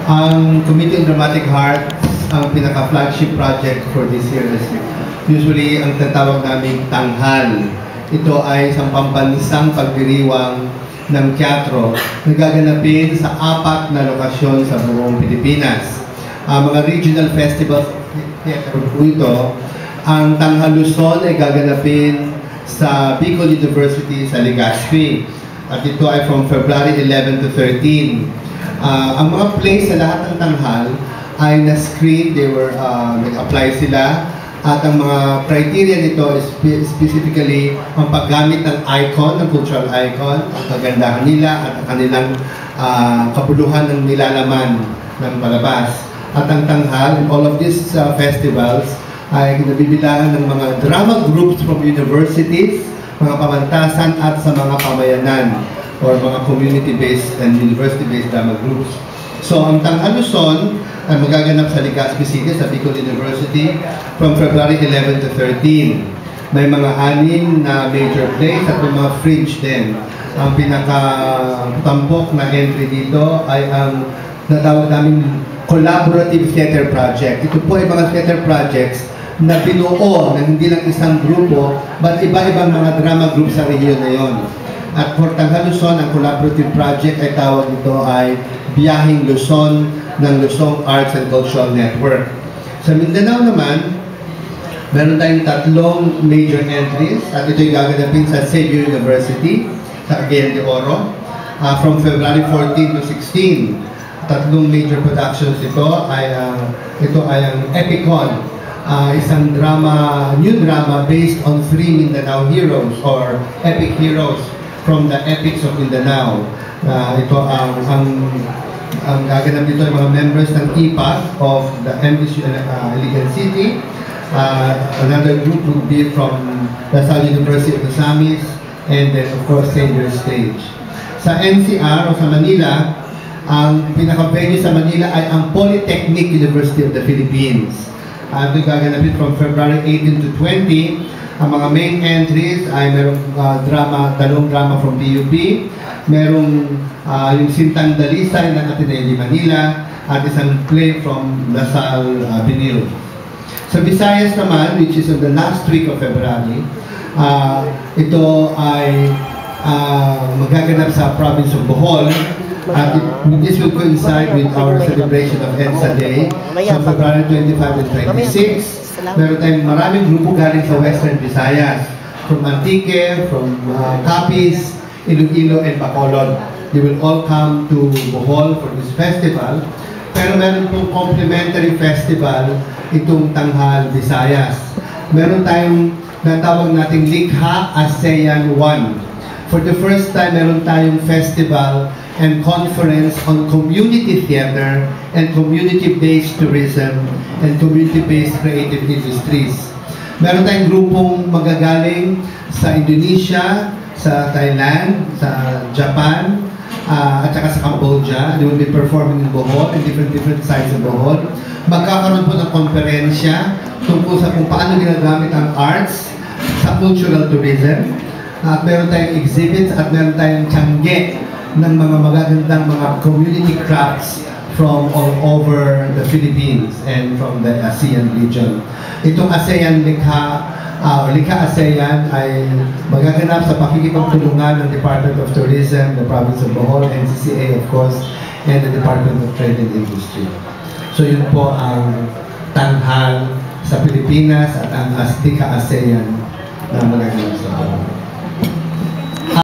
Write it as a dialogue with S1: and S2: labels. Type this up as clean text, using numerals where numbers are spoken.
S1: Ang Committee on Dramatic Arts, ang pinaka-flagship project for this year is usually ang tatawag namin tanghal. Ito ay isang pambansang pagdiriwang ng teatro na gaganapin sa 4 na lokasyon sa buong Pilipinas. Mga regional festivals theater po ito. Ang Tanghal Luzon ay gaganapin sa Bicol University sa Legazpi. At ito ay from February 11 to 13. Ang mga plays sa lahat ng tanghal ay na-screen, nag-apply sila. At ang mga criteria nito is specifically ang paggamit ng icon, ng cultural icon, ang kagandahan nila at ang kanilang kabuluhan ng nilalaman ng palabas. At ang tanghal, in all of these festivals, ay nabibilangan ng mga drama groups from universities, mga pamantasan at sa mga pamayanan or mga community-based and university-based drama groups. So, ang Tanghal Luzon ay magaganap sa Legazpi City, sa Bicol University, from February 11 to 13. May mga 6 na major plays at mga fringe din. Ang pinaka-tampok na entry dito ay ang natawag namin Collaborative Theater Project. Ito po ay mga theater projects na binuo na hindi lang isang grupo, but iba-ibang mga drama groups sa rehiyon na yon. At for Tanghal Luzon, ang collaborative project ay tawag nito ay Biyahing Luzon ng Luzon Arts and Cultural Network. Sa Mindanao naman, meron tayong 3 major entries at ito'y gaganapin sa Xavier University sa Cagayan de Oro from February 14 to 16. 3 major productions ito ay ang Epicon, isang new drama based on 3 Mindanao heroes or epic heroes from the epics of Mindanao. Ito ang gaganap dito ay mga members ng IPAC of the MBC Iligan City. Another group would be from Lasal University of the Samis, and then of course Xavier Stage. Sa NCR o sa Manila, ang pinaka-venue sa Manila ay ang Polytechnic University of the Philippines. Ito gaganapin from February 18 to 20. Ang mga main entries ay merong 2 drama from PUP, merong yung Sintang Dalisay ng Ateneo de Manila, at isang play from Lasal Binil. Sa Visayas naman, which is on the last week of February, ito ay magaganap sa province of Bohol. This will coincide with our celebration of EDSA Day, so February 25 and 26. Meron tayong maraming grupo galing sa Western Visayas, from Antique, from Capiz, Iloilo, and Bacolod. They will all come to Bohol for this festival. Pero meron pong complimentary festival itong Tanghal Visayas. Meron tayong natawag nating Likha ASEAN 1. For the first time, meron tayong festival and conference on community theater and community-based tourism and community-based creative industries. Meron tayong grupong magagaling sa Indonesia, sa Thailand, sa Japan, at saka sa Cambodia. They will be performing in Bohol, in different sites of Bohol. Magkakaroon po ng konferensya tungkol sa kung paano ginagamit ang arts sa cultural tourism. At meron tayong exhibits at meron tayong tiyangge ng mga magagandang mga community crafts from all over the Philippines and from the ASEAN region. Itong ASEAN Likha ASEAN ay magaganap sa pakikipagtulungan ng Department of Tourism, the Province of Bohol, NCCA of course, and the Department of Trade and Industry. So yun po ang tanghal sa Pilipinas at ang Likha ASEAN na magaganap.